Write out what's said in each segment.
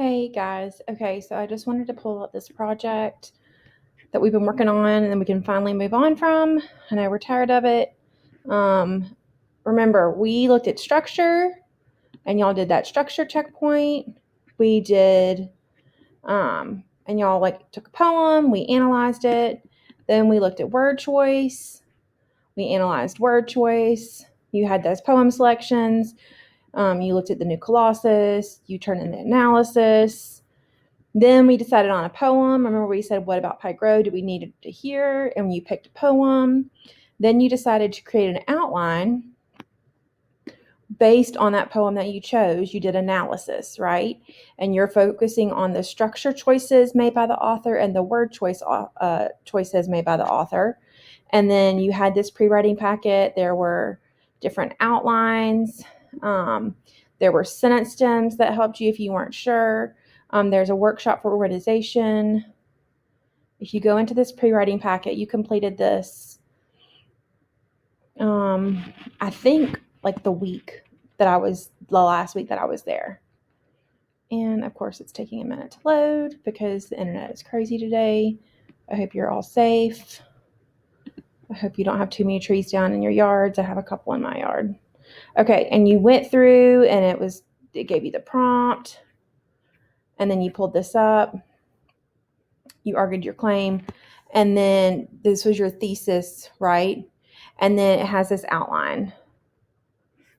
Hey guys, okay, so I just wanted to pull up this project that we've been working on and then we can finally move on from. I know we're tired of it. Remember, we looked at structure and y'all did that structure checkpoint. We did, and y'all took a poem, we analyzed it. Then we looked at word choice. We analyzed word choice. You had those poem selections. You looked at the new Colossus. You turned in the analysis. Then we decided on a poem. Remember we said, what about Pike Road? Do we need it to hear? And you picked a poem. Then you decided to create an outline based on that poem that you chose. You did analysis, right? And you're focusing on the structure choices made by the author and the word choices made by the author. And then you had this pre-writing packet. There were different outlines. There were sentence stems that helped you if you weren't sure. There's a workshop for organization. If you go into this pre-writing packet, you completed this, I think the last week that I was there. And of course it's taking a minute to load because the internet is crazy today. I hope you're all safe. I hope you don't have too many trees down in your yards. I have a couple in my yard. Okay, and you went through and it gave you the prompt. And then you pulled this up. You argued your claim. And then this was your thesis, right? And then it has this outline.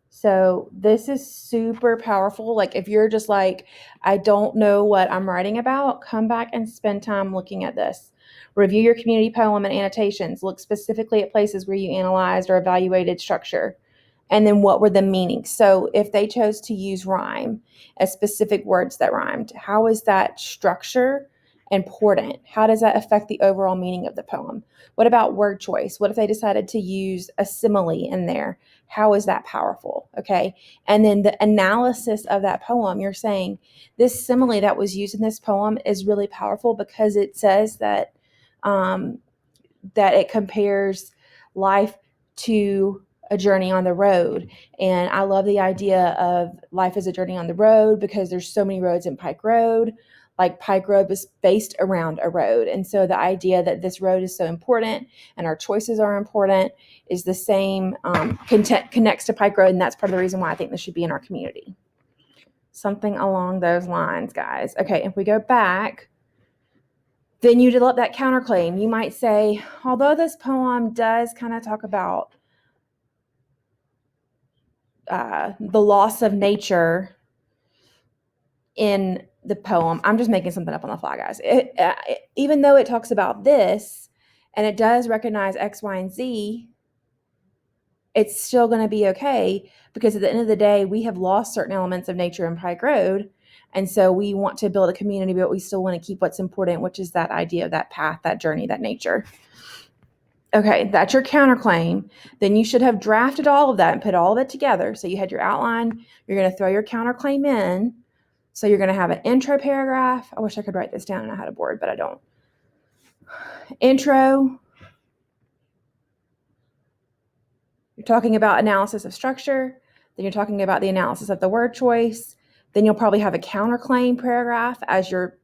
So this is super powerful. If you're just I don't know what I'm writing about, come back and spend time looking at this. Review your community poem and annotations. Look specifically at places where you analyzed or evaluated structure. And then what were the meanings? So if they chose to use rhyme as specific words that rhymed, how is that structure important? How does that affect the overall meaning of the poem? What about word choice? What if they decided to use a simile in there? How is that powerful? Okay. And then the analysis of that poem, you're saying this simile that was used in this poem is really powerful because it says that that it compares life to a journey on the road. And I love the idea of life as a journey on the road because there's so many roads in Pike Road. Pike Road was based around a road. And so the idea that this road is so important and our choices are important is the same, connects to Pike Road. And that's part of the reason why I think this should be in our community. Something along those lines, guys. Okay, if we go back, then you develop that counterclaim. You might say, although this poem does kind of talk about the loss of nature in the poem, I'm just making something up on the fly, guys. Even though it talks about this and it does recognize X, Y, and Z, it's still going to be okay because at the end of the day, we have lost certain elements of nature in Pike Road. And so we want to build a community, but we still want to keep what's important, which is that idea of that path, that journey, that nature. Okay, that's your counterclaim. Then you should have drafted all of that and put all of it together. So you had your outline. You're going to throw your counterclaim in. So you're going to have an intro paragraph. I wish I could write this down and I had a board, but I don't. Intro. You're talking about analysis of structure. Then you're talking about the analysis of the word choice. Then you'll probably have a counterclaim paragraph as your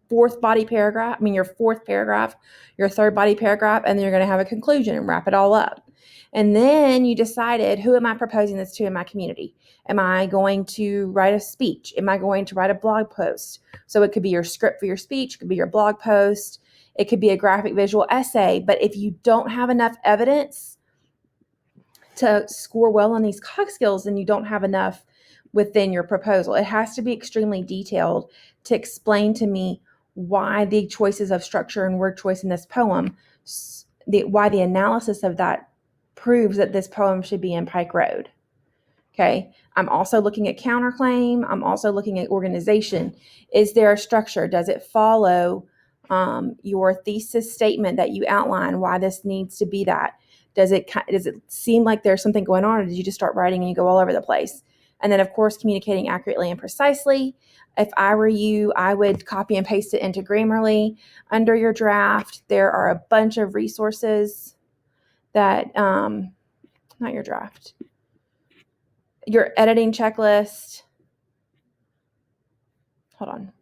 fourth paragraph, your third body paragraph, and then you're going to have a conclusion and wrap it all up. And then you decided, who am I proposing this to in my community? Am I going to write a speech? Am I going to write a blog post? So it could be your script for your speech, it could be your blog post, it could be a graphic visual essay. But if you don't have enough evidence to score well on these cog skills, then you don't have enough within your proposal. It has to be extremely detailed to explain to me why the choices of structure and word choice in this poem, why the analysis of that proves that this poem should be in Pike Road. Okay. I'm also looking at counterclaim. I'm also looking at organization. Is there a structure? Does it follow your thesis statement that you outline why this needs to be that? Does it seem like there's something going on, or did you just start writing and you go all over the place? And then, of course, communicating accurately and precisely. If I were you, I would copy and paste it into Grammarly. Under your draft, there are a bunch of resources that, not your draft, your editing checklist. Hold on.